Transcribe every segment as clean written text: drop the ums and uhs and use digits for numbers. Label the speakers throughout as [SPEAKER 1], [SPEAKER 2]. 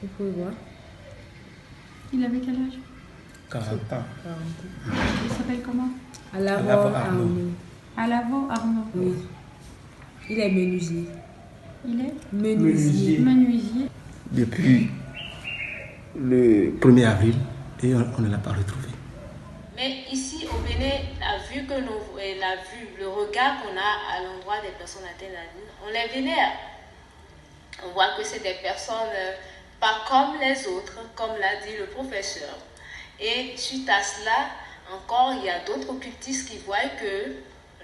[SPEAKER 1] Vous pouvez voir.
[SPEAKER 2] Il avait quel âge?
[SPEAKER 3] 40 ans.
[SPEAKER 1] 40 ans.
[SPEAKER 2] Il s'appelle comment?
[SPEAKER 1] Alavo
[SPEAKER 3] Alavo
[SPEAKER 1] Arnaud.
[SPEAKER 2] Alavo Arnaud.
[SPEAKER 1] Oui. Il est menuisier.
[SPEAKER 2] Il est
[SPEAKER 1] Menuisier.
[SPEAKER 2] menuisier.
[SPEAKER 3] Depuis le 1er avril et on ne l'a pas retrouvé.
[SPEAKER 4] Mais ici au Bénin, le regard qu'on a à l'endroit des personnes atteintes d'albinisme, on les vénère. On voit que c'est des personnes pas comme les autres, comme l'a dit le professeur. Et suite à cela, encore, il y a d'autres occultistes qui voient que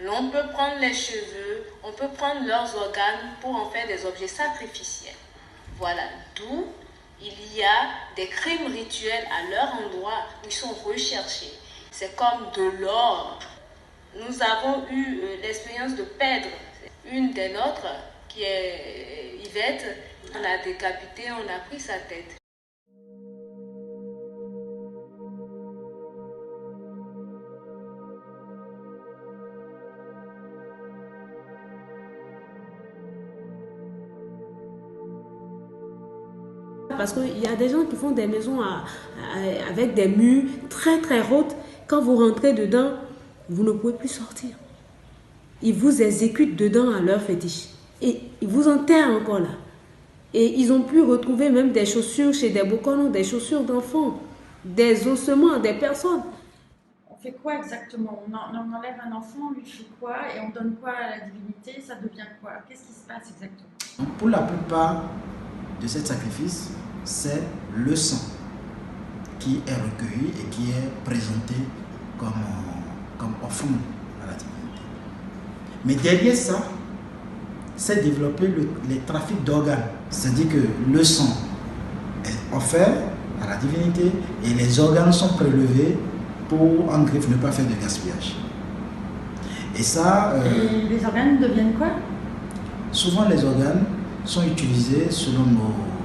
[SPEAKER 4] l'on peut prendre les cheveux, on peut prendre leurs organes pour en faire des objets sacrificiels. Voilà, d'où il y a des crimes rituels à leur endroit où ils sont recherchés. C'est comme de l'or. Nous avons eu l'expérience de perdre une des nôtres, qui est Yvette. On l'a décapitée, on a pris sa tête.
[SPEAKER 1] Parce qu'il y a des gens qui font des maisons avec des murs très très hautes. Quand vous rentrez dedans, vous ne pouvez plus sortir. Ils vous exécutent dedans à leur fétiche. Et ils vous enterrent encore là. Et ils ont pu retrouver même des chaussures chez des Bokono, des chaussures d'enfants, des ossements, des personnes.
[SPEAKER 2] On fait quoi exactement? On enlève un enfant, on lui fait quoi? Et on donne quoi à la divinité? Ça devient quoi? Qu'est-ce qui se passe exactement?
[SPEAKER 5] Pour la plupart de ces sacrifices, c'est le sang qui est recueilli et qui est présenté comme offrande à la divinité. Mais derrière ça, s'est développé les trafics d'organes. C'est-à-dire que le sang est offert à la divinité et les organes sont prélevés pour, en griffe, ne pas faire de gaspillage. Et ça...
[SPEAKER 2] Et les organes deviennent quoi?
[SPEAKER 5] Souvent, les organes sont utilisés, selon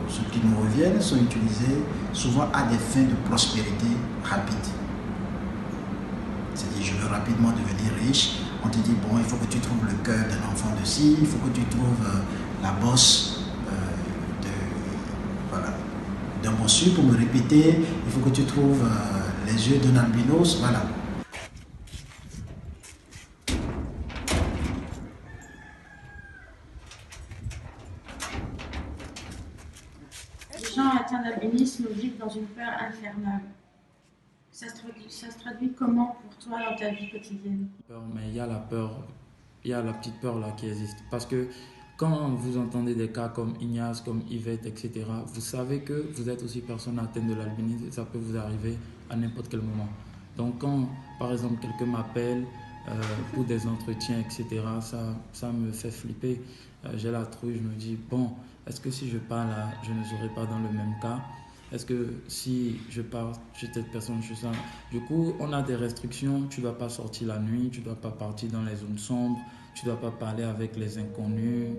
[SPEAKER 5] ce qui nous reviennent, sont utilisés souvent à des fins de prospérité rapide. C'est-à-dire, je veux rapidement devenir riche. On te dit, bon, il faut que tu trouves le cœur d'un enfant de ci, il faut que tu trouves la bosse d'un bossu pour me répéter, il faut que tu trouves les yeux d'un albinos, voilà.
[SPEAKER 2] Les gens atteints d'albinisme vivent dans une peur infernale. Ça se traduit comment pour toi dans ta vie quotidienne?
[SPEAKER 6] Mais il y a la peur, il y a la petite peur là qui existe. Parce que quand vous entendez des cas comme Ignace, comme Yvette, etc., vous savez que vous êtes aussi personne atteinte de l'albinisme et ça peut vous arriver à n'importe quel moment. Donc quand, par exemple, quelqu'un m'appelle pour des entretiens, etc., ça me fait flipper. J'ai la trouille, je me dis, bon, est-ce que si je pars là, je ne serai pas dans le même cas? Est-ce que si je pars chez cette personne, je suis ça? Du coup, on a des restrictions. Tu ne dois pas sortir la nuit, tu ne dois pas partir dans les zones sombres, tu ne dois pas parler avec les inconnus,